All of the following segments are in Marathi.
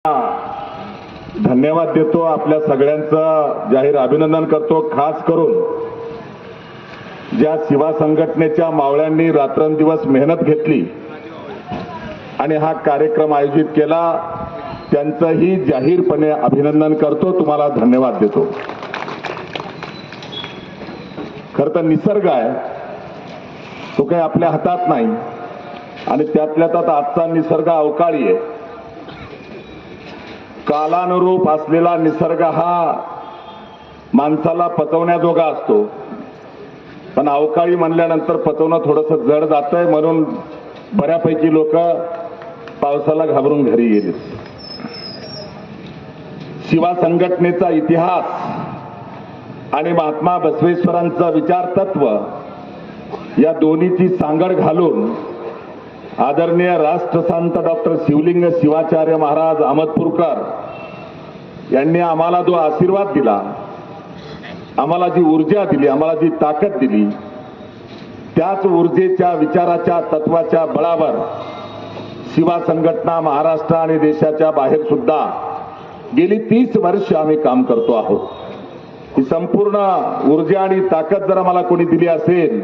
धन्यवाद देतो, आपल्या सगळ्यांचं जाहीर अभिनंदन करतो। खास करून ज्या शिवा संघटनेच्या मावळ्यांनी रात्रंदिवस मेहनत घेतली आणि हा कार्यक्रम आयोजित केला, त्यांचंही जाहीरपणे अभिनंदन करतो, तुम्हाला धन्यवाद देतो। खरं तर निसर्ग आहे तो काही आपल्या हातात नाही आणि त्यातल्या त्यात आजचा निसर्ग अवकाळी आहे। कालानुरूप असलेला निसर्ग हा माणसाला पचवण्याजोगा असतो, पण अवकाळी म्हणल्यानंतर पचवणं थोडंसं जड जातंय, म्हणून बऱ्यापैकी लोक पावसाला घाबरून घरी गेले। शिवा संघटनेचा इतिहास आणि महात्मा बसवेश्वरांचं विचार तत्व या दोन्हीची सांगड घालून आदरणीय राष्ट्रसंत डॉक्टर शिवलिंग शिवाचार्य महाराज अहमदपूरकर यांनी आम्हाला जो आशीर्वाद दिला, आम्हाला जी ऊर्जा दिली, आम्हाला जी ताकद दिली, त्याच ऊर्जेच्या विचाराच्या तत्वाच्या बळावर शिवा संघटना महाराष्ट्र आणि देशाच्या बाहेर सुद्धा गेली 30 वर्ष आम्ही काम करतो आहोत। ही संपूर्ण ऊर्जा आणि ताकद जर आम्हाला कोणी दिली असेल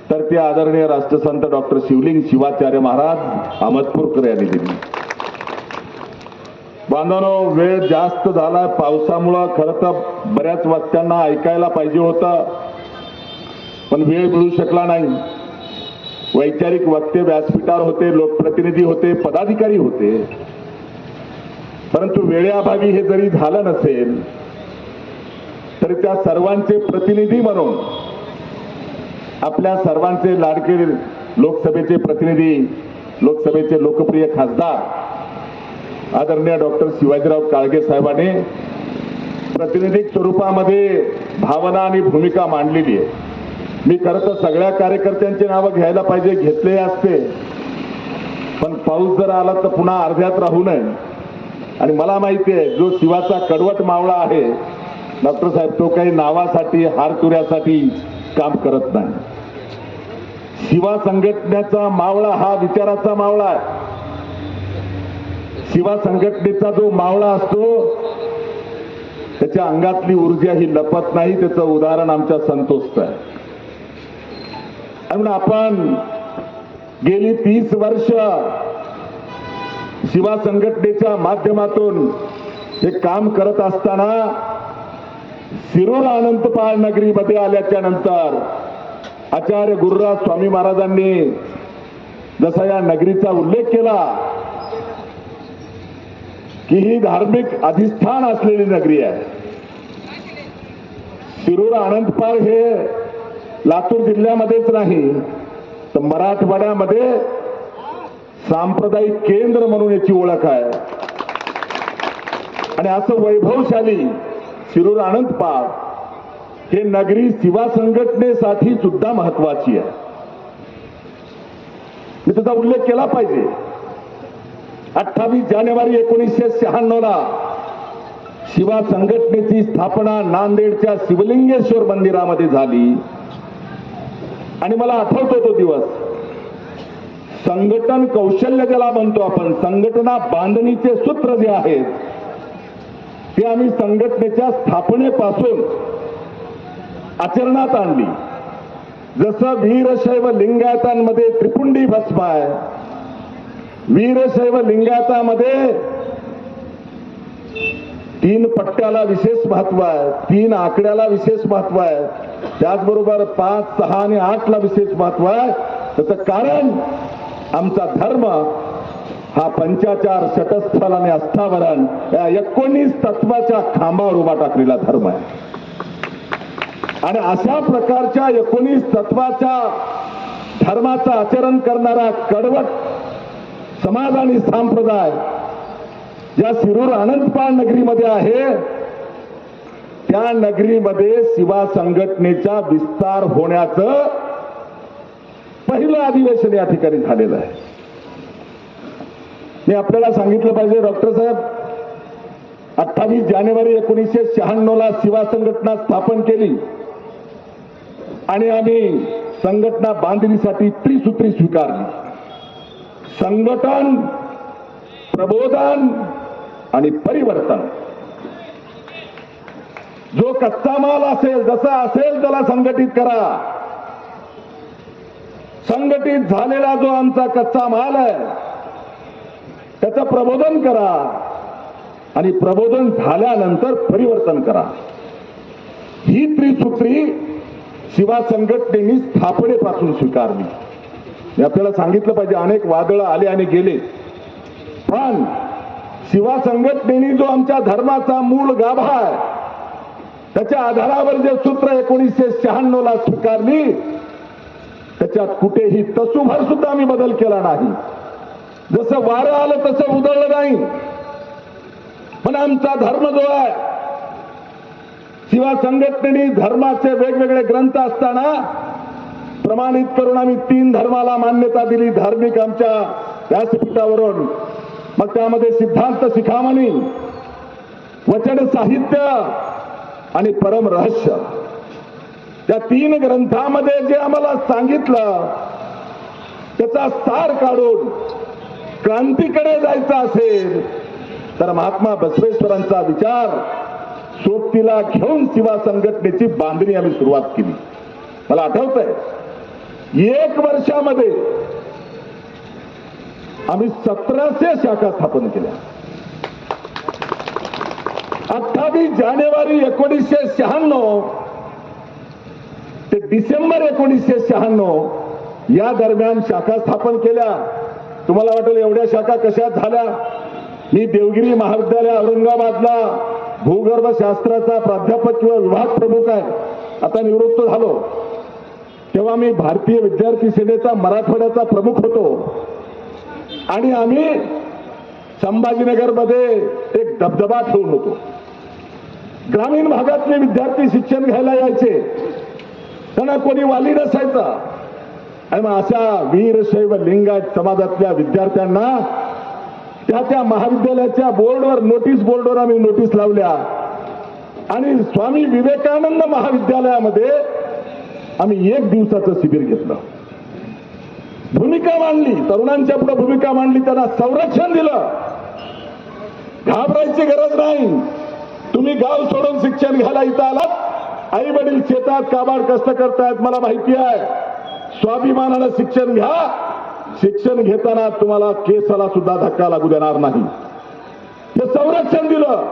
तर ते आदरणीय राष्ट्रसंत डॉक्टर शिवलिंग शिवाचार्य महाराज अहमदपूरकर यांनी दिली। बांधवांनो, वेळ जास्त झाला पावसामुळे, खरं तर बऱ्याच वक्त्यांना ऐकायला पाहिजे होतं, पण वेळ मिळू शकला नाही। वैचारिक वक्ते व्यासपीठावर होते, लोकप्रतिनिधी होते, पदाधिकारी होते, परंतु वेळेअभावी हे जरी झालं नसेल तरी त्या सर्वांचे प्रतिनिधी म्हणून आपल्या सर्वांचे लाडके लोकसभेचे प्रतिनिधी, लोकसभेचे लोकप्रिय खासदार आदरणीय डॉक्टर शिवाजीराव काळगे साहेबांनी प्रातिनिधिक स्वरूपामध्ये भावना आणि भूमिका मांडलेली आहे। मी खरं तर सगळ्या कार्यकर्त्यांची नावं घ्यायला पाहिजे, घेतले असते, पण पाऊस जर आला तर पुन्हा अर्ध्यात राहू नये। आणि मला माहिती आहे जो शिवाचा कडवट मावळा आहे डॉक्टर साहेब, तो काही नावासाठी हारतुऱ्यासाठी काम करत नाही। शिवा संघटनेचा मावळा हा विचाराचा मावळा आहे। शिवा संघटनेचा जो मावळा असतो त्याच्या अंगातली ऊर्जा ही लपत नाही, त्याचं उदाहरण आमच्या संतोषचं आहे। म्हणून आपण गेली 30 वर्ष शिवा संघटनेच्या माध्यमातून हे काम करत असताना शिरूर अनंतपाळ नगरीमध्ये आल्याच्या नंतर आचार्य गुरुराज स्वामी महाराजांनी जसा या नगरीचा उल्लेख केला की ही धार्मिक अधिष्ठान असलेली नगरी आहे। शिरूर अनंतपाळ हे लातूर जिल्ह्यामध्येच नाही तर मराठवाड्यामध्ये सांप्रदायिक केंद्र म्हणून याची ओळख आहे। आणि असं वैभवशाली शिरूर अनंतपाळ हे नगरी शिवा संघटनेसाठी सुद्धा महत्वाची आहे, मी त्याचा उल्लेख केला पाहिजे। 28 जानेवारी 1996 ला शिवा संघटनेची स्थापना नांदेडच्या शिवलिंगेश्वर मंदिरामध्ये झाली आणि मला आठवतो तो दिवस। संघटन कौशल्य ज्याला म्हणतो आपण, संघटना बांधणीचे सूत्र जे आहेत ते आम्ही संघटनेच्या स्थापनेपासून आचरणात आणली। जसं वीरशैव लिंगायतांमध्ये त्रिपुंडी भस्म आहे, वीरशैव लिंगायतामध्ये 3 पट्ट्याला विशेष महत्व आहे, 3 आकड्याला विशेष महत्व आहे, त्याचबरोबर 5, 6 आणि 8 ला विशेष महत्व आहे। त्याचं कारण आमचा धर्म हा पंचाचार, षटस्थल आणि अष्टावरण या 19 तत्वाच्या खांबावर उभा टाकलेला धर्म आहे। आणि अशा प्रकारच्या 19 तत्वाच्या धर्माचं आचरण करणारा कडवट समाज आणि संप्रदाय ज्या शिरूर अनंतपाळ नगरीमध्ये आहे, त्या नगरीमध्ये शिवा संघटनेचा विस्तार होण्याचं पहिलं अधिवेशन या ठिकाणी झालेलं आहे। मी आपल्याला सांगितलं पाहिजे डॉक्टर साहेब, 28 जानेवारी 1996 ला शिवा संघटना स्थापन केली आणि आम्ही संघटना बांधणीसाठी त्रिसूत्री स्वीकारली। संघटन, प्रबोधन आणि परिवर्तन. जो कच्चा माल असेल, जसा असेल त्याला संघटित करा. संघटित झालेला जो आमचा कच्चा माल आहे त्याचं प्रबोधन करा आणि प्रबोधन झाल्यानंतर परिवर्तन करा. ही त्रिसूत्री शिवा संघटनेनी स्थापनेपासून स्वीकारली. मी आपल्याला सांगितलं पाहिजे, अनेक वादळं आले आणि गेले, पण शिवा संघटनेनी जो आमच्या धर्माचा मूळ गाभा आहे त्याच्या आधारावर जे सूत्र 1996 ला स्वीकारली त्याच्यात कुठेही तसूभर सुद्धा आम्ही बदल केला नाही. जसं वारं आलं तसं उधळलं नाही. पण आमचा धर्म जो आहे, शिवा संघटनेने धर्माचे वेगवेगळे ग्रंथ असताना प्रमाणित करून आम्ही 3 धर्माला मान्यता दिली धार्मिक आमच्या व्यासपीठावरून. मग त्यामध्ये सिद्धांत शिखामणी, वचन साहित्य आणि परम रहस्य, त्या 3 ग्रंथामध्ये जे आम्हाला सांगितलं त्याचा सार काढून क्रांतीकडे जायचं असेल तर महात्मा बसवेश्वरांचा विचार सोबतीला घेऊन शिवा संघटनेची बांधणी आम्ही सुरुवात केली. मला आठवतंय 1 वर्षामध्ये आम्ही 1700 शाखा स्थापन केल्या. 28 जानेवारी 1996 ते डिसेंबर 1996 या दरम्यान शाखा स्थापन केल्या. तुम्हाला वाटेल एवढ्या शाखा कशा झाल्या? मी देवगिरी महाविद्यालय औरंगाबादला भूगर्भशास्त्राचा प्राध्यापक किंवा विभाग प्रमुख आहे, आता निवृत्त झालो. तेव्हा मी भारतीय विद्यार्थी सेनेचा मराठवाड्याचा प्रमुख होतो आणि आम्ही संभाजीनगरमध्ये एक दबदबा ठेवून होतो. ग्रामीण भागातले विद्यार्थी शिक्षण घ्यायला यायचे, त्यांना कोणी वाली नसायचा. आणि मग अशा वीरशैव लिंगायत समाजातल्या विद्यार्थ्यांना त्या महाविद्यालयाच्या बोर्डवर, नोटीस बोर्डवर आम्ही नोटीस लावल्या आणि स्वामी विवेकानंद महाविद्यालयामध्ये आम्ही 1 दिवसाचं शिबिर घेतलं. भूमिका मांडली, तरुणांच्या पुढे भूमिका मांडली, त्यांना संरक्षण दिलं. घाबरायची गरज नाही. तुम्ही गाव सोडून शिक्षण घ्यायला इथं आलात, आई वडील शेतात काबाड कष्ट करतायत, मला माहिती आहे. स्वाभिमानानं शिक्षण घ्या. शिक्षण घेताना तुम्हाला केसाला सुद्धा धक्का लागू देणार नाही, हे संरक्षण दिलं.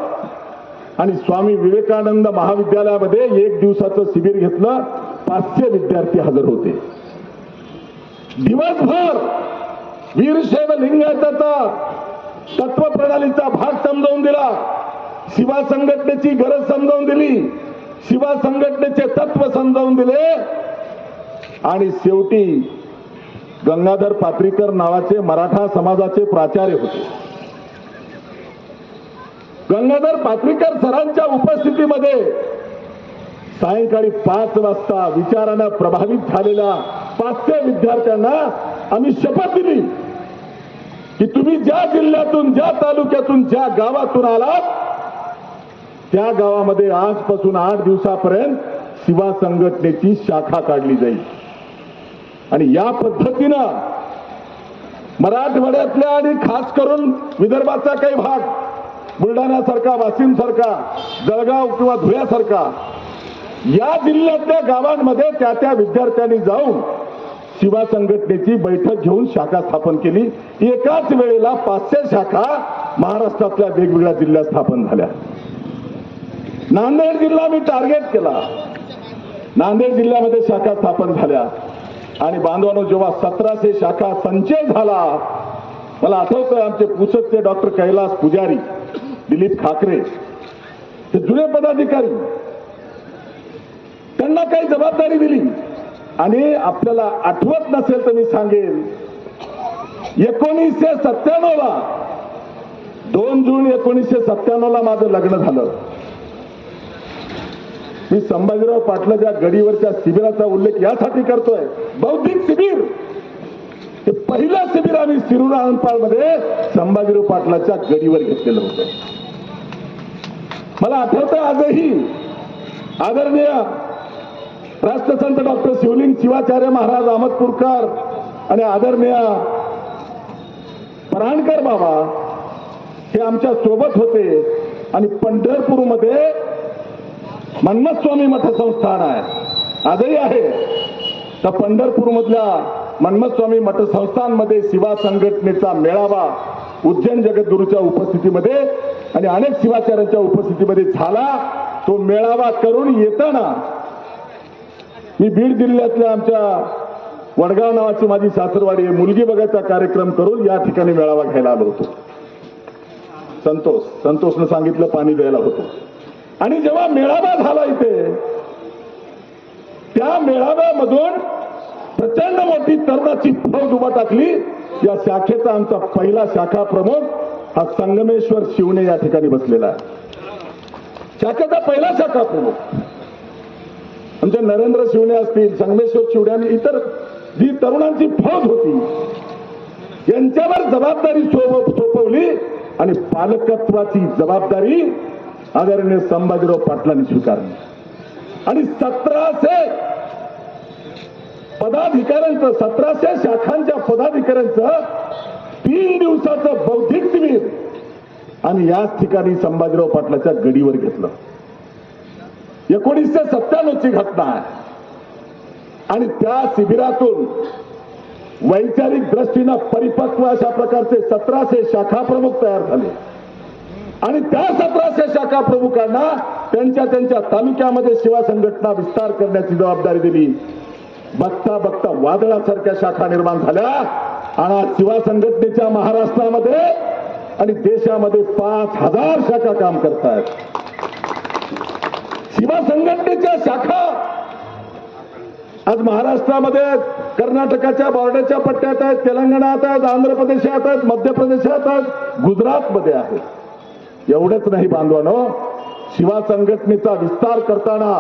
आणि स्वामी विवेकानंद महाविद्यालयामध्ये 1 दिवसाचं शिबिर घेतलं. 500 विद्यार्थी हजर होते. दिवसभर वीरशैव लिंगायताचा तत्वप्रणालीचा भाग समजावून दिला. शिवा संघटनेची गरज समजावून दिली, शिवा संघटनेचे तत्व समजावून दिले. आणि शेवटी गंगाधर पात्रीकर नावाचे मराठा समाजाचे प्राचार्य होते. गंगाधर पात्रीकर सरांच्या उपस्थितीमध्ये सायंकाळी 5 वाजता विचारानं प्रभावित झालेल्या 500 विद्यार्थ्यांना आम्ही शपथ दिली की तुम्ही ज्या जिल्ह्यातून, ज्या तालुक्यातून, ज्या गावातून आलात त्या गावामध्ये आजपासून 8 दिवसापर्यंत शिवा संघटनेची शाखा काढली जाईल. आणि या पद्धतीनं मराठवाड्यातल्या आणि खास करून विदर्भाचा काही भाग, बुलढाण्यासारखा, वाशिमसारखा, जळगाव किंवा धुळ्यासारखा या जिल्ह्यातल्या गावांमध्ये त्या विद्यार्थ्यांनी जाऊन शिवा संघटनेची बैठक घेऊन शाखा स्थापन केली. एकाच वेळेला 500 शाखा महाराष्ट्रातल्या वेगवेगळ्या जिल्ह्यात स्थापन झाल्या. नांदेड जिल्हा मी टार्गेट केला. नांदेड जिल्ह्यामध्ये शाखा स्थापन झाल्या आणि बांधवांनो, जेव्हा 1700 शाखा संचय झाला, मला आठवतंय आमचे पुसदचे डॉक्टर कैलास पुजारी, दिलीप खाकरे, हे जुने पदाधिकारी, त्यांना काही जबाबदारी दिली. आणि आपल्याला आठवत नसेल तर मी सांगेन, 1997 ला 2 जून 1997 ला माझं लग्न झालं. मी संभाजीराव पाटलाच्या गडीवरच्या शिबिराचा उल्लेख यासाठी करतोय, बौद्धिक शिबिर. हे पहिलं शिबिर आम्ही शिरूर आनंदपाळमध्ये संभाजीराव पाटलाच्या गडीवर घेतलेलं होतं. मला आठवतं आजही आदरणीय राष्ट्रसंत डॉक्टर शिवलिंग शिवाचार्य महाराज अहमदपूरकर आणि आदरणीय पराणकर बाबा हे आमच्या सोबत होते आणि पंढरपूरमध्ये मन्मथस्वामी मठसंस्थान आहे, आजही आहे. तर पंढरपूरमधल्या मन्मथस्वामी मठसंस्थानमध्ये शिवा संघटनेचा मेळावा उज्जैन जगद्गुरूच्या उपस्थितीमध्ये आणि अनेक शिवाचार्यांच्या उपस्थितीमध्ये झाला. तो मेळावा करून येताना मी बीड जिल्ह्यातल्या आमच्या वडगाव नावाची माझी सासरवाडी आहे, मुलगी बघायचा कार्यक्रम करून या ठिकाणी मेळावा घ्यायला आलो होतो. संतोषनं सांगितलं पाणी द्यायला होतो. आणि जेव्हा मेळावा झाला इथे, त्या मेळाव्यामधून प्रचंड मोठी तरुणाची फौज उभा टाकली. या शाखेचा आमचा पहिला शाखा प्रमुख हा संगमेश्वर शिवणे या ठिकाणी बसलेला आहे. शाखेचा पहिला शाखा प्रमुख म्हणजे नरेंद्र शिवणे असतील, संगमेश्वर शिवणे आणि इतर जी तरुणांची फौज होती यांच्यावर जबाबदारी सोपवली आणि पालकत्वाची जबाबदारी आदरणीय संभाजीराव पाटलांनी स्वीकारली. आणि 1700 पदाधिकाऱ्यांचं, 1700 शाखांच्या पदाधिकाऱ्यांचं 3 दिवसाचं बौद्धिक शिबिर आणि याच ठिकाणी संभाजीराव पाटलाच्या गडीवर घेतलं. 1997 ची घटना आहे. आणि त्या शिबिरातून वैचारिक दृष्टीनं परिपक्व अशा प्रकारचे 1700 शाखा प्रमुख तयार झाले. आणि त्या 1700 शाखा प्रमुखांना त्यांच्या त्यांच्या तालुक्यामध्ये शिवा संघटना विस्तार करण्याची जबाबदारी दिली. बघता बघता वादळासारख्या शाखा निर्माण झाल्या आणि शिवा संघटनेच्या महाराष्ट्रामध्ये आणि देशामध्ये 5000 शाखा काम करतायत. शिवा संघटनेच्या शाखा आज महाराष्ट्रामध्ये कर्नाटकाच्या बॉर्डरच्या पट्ट्यात आहेत, तेलंगणात आहेत, आंध्र प्रदेशात आहेत, मध्य प्रदेशात आहेत, गुजरातमध्ये आहेत. एवढंच नाही बांधवानो, शिवा संघटनेचा विस्तार करताना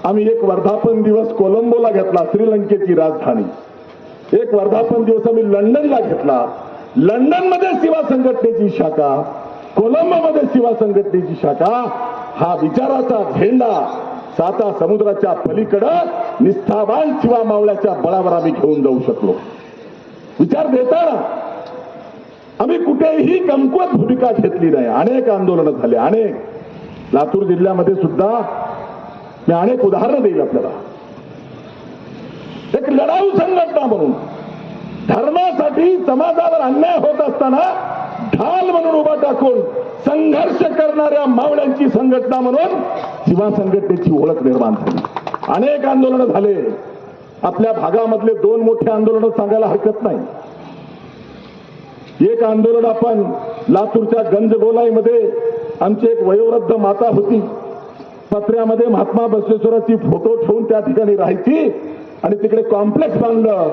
आम्ही एक वर्धापन दिवस कोलंबोला घेतला, श्रीलंकेची राजधानी. एक वर्धापन दिवस आम्ही लंडनला घेतला. लंडनमध्ये शिवा संघटनेची शाखा, कोलंबोमध्ये शिवा संघटनेची शाखा. हा विचाराचा झेंडा 7 समुद्राच्या पलीकडं निष्ठावान शिवा मावळ्याच्या बळावर आम्ही घेऊन जाऊ शकलो. विचार देताना आम्ही कुठेही कमकुवत भूमिका घेतली नाही. अनेक आंदोलनं झाले, अनेक. लातूर जिल्ह्यामध्ये सुद्धा मी अनेक उदाहरणं देईल आपल्याला. एक लढाऊ संघटना म्हणून धर्मासाठी समाजावर अन्याय होत असताना ढाल म्हणून उभा टाकून संघर्ष करणाऱ्या मावळ्यांची संघटना म्हणून शिवा संघटनेची ओळख निर्माण झाली. अनेक आंदोलनं झाले. आपल्या भागामधले 2 मोठे आंदोलनं सांगायला हरकत नाही. एक आंदोलन आपण लातूरच्या गंजगोलाईमध्ये आमची एक वयोवृद्ध माता होती, पत्र्यामध्ये महात्मा बसवेश्वराची फोटो ठेवून त्या ठिकाणी राहायची आणि तिकडे कॉम्प्लेक्स बांधलं.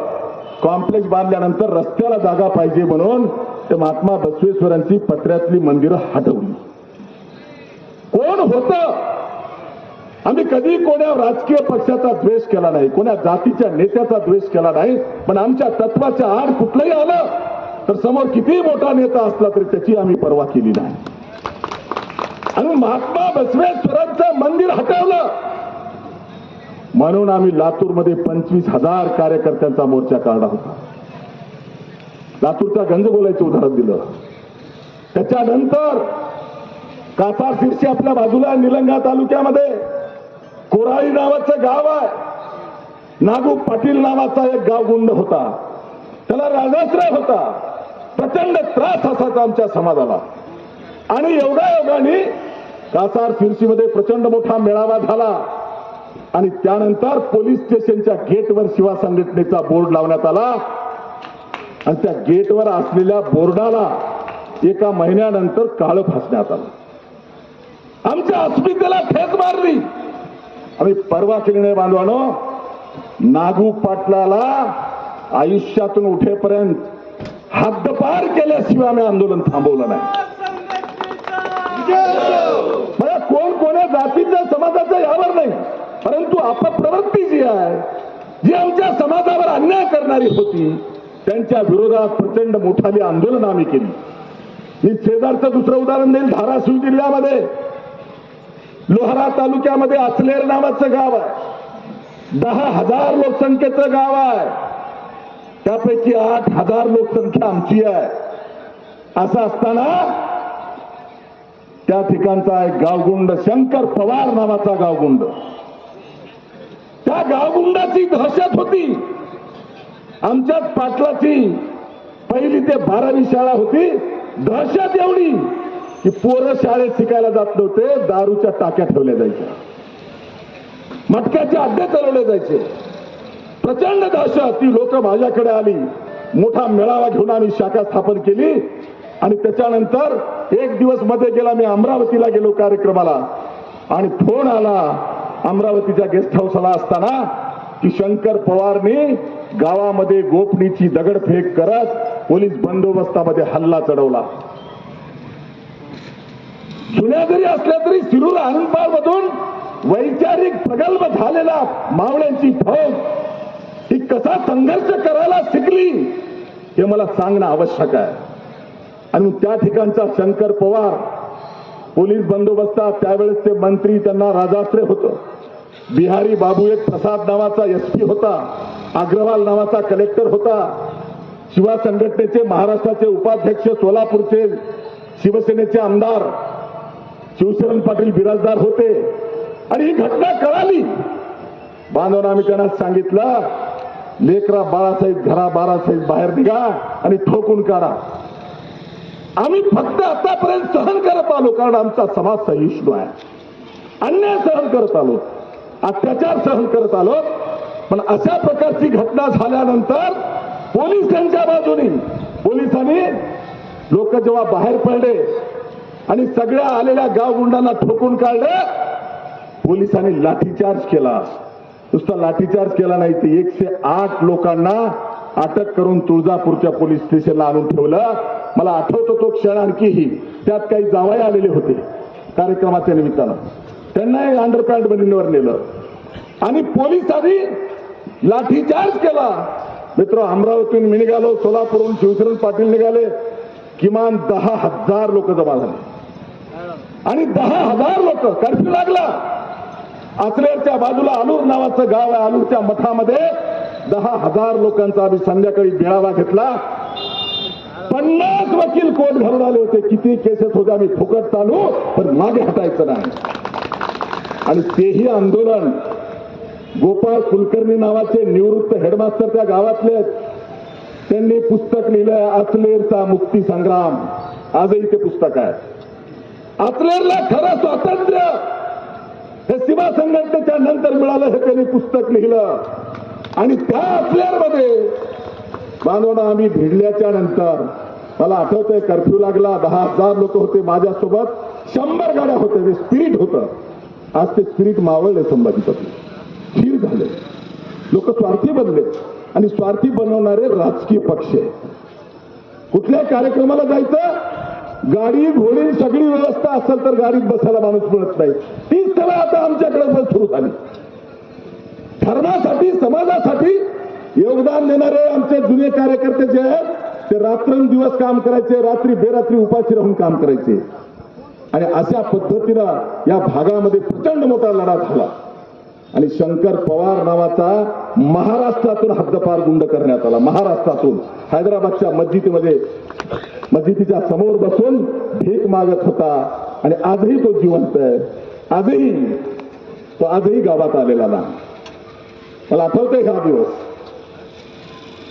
कॉम्प्लेक्स बांधल्यानंतर रस्त्याला जागा पाहिजे म्हणून ते महात्मा बसवेश्वरांची पत्र्यातली मंदिरं हटवली. कोण होतं? आम्ही कधी कोण्या राजकीय पक्षाचा द्वेष केला नाही, कोण्या जातीच्या नेत्याचा द्वेष केला नाही. पण आमच्या तत्वाच्या आड कुठलंही आलं तर समोर किती मोठा नेता असला तरी त्याची आम्ही पर्वा केली नाही. आणि महात्मा बसवेश्वरांचं मंदिर हटवलं म्हणून आम्ही लातूरमध्ये 25,000 कार्यकर्त्यांचा मोर्चा काढला होता. लातूरच्या गंजगोलाईचं उदाहरण दिलं. त्याच्यानंतर कासार शिरशी आपल्या बाजूला निलंगा तालुक्यामध्ये कोराळी नावाचं गाव आहे. नागू पाटील नावाचा एक गावगुंड होता, त्याला राजाश्रय होता. प्रचंड त्रास असायचा आमच्या समाजाला. आणि योगायोगाने कासार शिरशीमध्ये प्रचंड मोठा मेळावा झाला आणि त्यानंतर पोलीस स्टेशनच्या गेटवर शिवा संघटनेचा बोर्ड लावण्यात आला आणि त्या गेटवर असलेल्या बोर्डाला एका महिन्यानंतर काळं फासण्यात आलं. आमच्या अस्मितेला ठेच मारली. आम्ही परवा केली नाही बांधवानो. नागू पाटलाला आयुष्यातून उठेपर्यंत हद्दपार केल्याशिवाय आम्ही आंदोलन थांबवलं नाही. कोण कोण्या जातीच्या समाजाचा यावर नाही, परंतु अपप्रवृत्ती जी आहे, जी आमच्या समाजावर अन्याय करणारी होती, त्यांच्या विरोधात प्रचंड मोठाली आंदोलन आम्ही केली. मी शेजारचं दुसरं उदाहरण देईल. धाराशिव जिल्ह्यामध्ये लोहारा तालुक्यामध्ये आचलेर नावाचं गाव आहे. 10,000 लोकसंख्येचं गाव आहे. त्यापैकी 8,000 लोकसंख्या आमची आहे. असं असताना त्या ठिकाणचा एक गावगुंड शंकर पवार नावाचा गावगुंड, त्या गावगुंडाची दहशत होती. आमच्याच पाटलाची 1ली ते 12वी शाळा होती. दहशत एवढी की पोरं शाळेत शिकायला जात नव्हते, दारूच्या टाक्या ठेवल्या जायच्या, मटक्याचे अड्डे चालवले जायचे. प्रचंड दहशत. ती लोक माझ्याकडे आली. मोठा मेळावा घेऊन आम्ही शाखा स्थापन केली आणि त्याच्यानंतर एक दिवस मध्ये गेला. मी अमरावतीला गेलो कार्यक्रमाला आणि फोन आला अमरावतीच्या गेस्ट हाऊसला असताना की शंकर पवारने गावामध्ये गोपनीची दगडफेक करत पोलीस बंदोबस्तामध्ये हल्ला चढवला. जुन्या जरी असल्या तरी शिरूर आनंदपाल मधून वैचारिक प्रगल्भ झालेला मावळ्यांची फौज ही कसा संघर्ष करायला शिकली हे मला सांगणं आवश्यक आहे. आणि त्या ठिकाणचा शंकर पवार पोलीस बंदोबस्तात त्यावेळेसचे मंत्री, त्यांना राजाश्रय होतं. बिहारी बाबू एक प्रसाद नावाचा एसपी होता, अग्रवाल नावाचा कलेक्टर होता, शिवा संघटनेचे महाराष्ट्राचे उपाध्यक्ष, सोलापूरचे शिवसेनेचे आमदार शिवशरण पाटील बिराजदार होते. आणि ही घटना कळाली बांधवून आम्ही त्यांना सांगितलं, लेकरा बाळासाहेब घरा बाळासाहेब बाहेर निघा आणि ठोकून काढा. आम्ही फक्त आतापर्यंत सहन करत आलो कारण आमचा समाज सहिष्णू आहे. अन्याय सहन करत आलो, अत्याचार सहन करत आलो. पण अशा प्रकारची घटना झाल्यानंतर पोलीस त्यांच्या बाजूने, पोलिसांनी लोक जेव्हा बाहेर पडले आणि सगळ्या आलेल्या गावगुंडांना ठोकून काढलं, पोलिसांनी लाठीचार्ज केला. नुसता लाठीचार्ज केला नाही, ते 108 लोकांना अटक करून तुळजापूरच्या पोलीस स्टेशनला आणून ठेवलं. मला आठवतो तो क्षण आणखीही. त्यात काही जावई आलेले होते कार्यक्रमाच्या निमित्तानं, त्यांनाही अंडरपॅन्ट बनिनवर नेलं आणि पोलिसांनी लाठीचार्ज केला. मित्र, अमरावतीहून मी निघालो, सोलापूरहून शिवशरण पाटील निघाले, किमान 10,000 लोक जमा झाले आणि 10,000 लोक. कर्फ्यू लागला. आचरेरच्या बाजूला आलूर नावाचं गाव आहे, आलूरच्या मठामध्ये 10,000 लोकांचा आम्ही संध्याकाळी मेळावा घेतला. 50 वकील कोर्ट घालून आले होते. किती केसेस होते, आम्ही फुकट चालू पण मागे हटायचं नाही. आणि तेही आंदोलन गोपाळ कुलकर्णी नावाचे निवृत्त हेडमास्टर त्या गावातले आहेत. त्यांनी पुस्तक लिहिलंय आचलेरचा मुक्ती संग्राम. आजही ते पुस्तक आहे. आचलेरला खरं स्वातंत्र्य हे शिवा संघटनेच्या नंतर मिळालं हे त्यांनी पुस्तक लिहिलं. आणि त्या आचलेरमध्ये बांधवणं आम्ही भिडल्याच्या नंतर मला आठवतंय कर्फ्यू लागला, 10,000 लोक होते माझ्यासोबत, 100 गाड्या होत्या. ते स्पिरिट होतं. आज ते स्पिरिट मावळले संभाजीपती, स्थिर झाले. लोक स्वार्थी बनले आणि स्वार्थी बनवणारे राजकीय पक्ष आहे. कुठल्या कार्यक्रमाला जायचं, गाडी घोडी सगळी व्यवस्था असेल तर गाडीत बसायला माणूस मिळत नाही. ती स्थळं आता आमच्याकडे सुरू झाली. धर्मासाठी, समाजासाठी योगदान देणारे आमचे जुने कार्यकर्ते जे आहेत ते रात्रंदिवस काम करायचे, रात्री बेरात्री उपाशी राहून काम करायचे. आणि अशा पद्धतीनं या भागामध्ये प्रचंड मोठा लढा झाला. आणि शंकर पवार नावाचा महाराष्ट्रातून हद्दपार गुंड करण्यात आला. महाराष्ट्रातून हैदराबादच्या मस्जिदीच्या समोर बसून भीक मागत होता. आणि आजही तो जिवंत आहे. आजही गावात आलेला नाही. मला आठवतंय हा दिवस.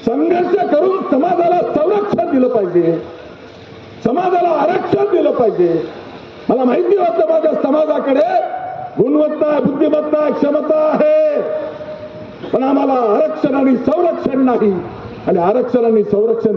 संघर्ष करून समाजाला संरक्षण दिलं पाहिजे, समाजाला आरक्षण दिलं पाहिजे. मला माहिती होतं माझ्या समाजाकडे गुणवत्ता, बुद्धिमत्ता, क्षमता आहे, पण आम्हाला आरक्षण आणि संरक्षण नाही. आणि आरक्षण आणि संरक्षण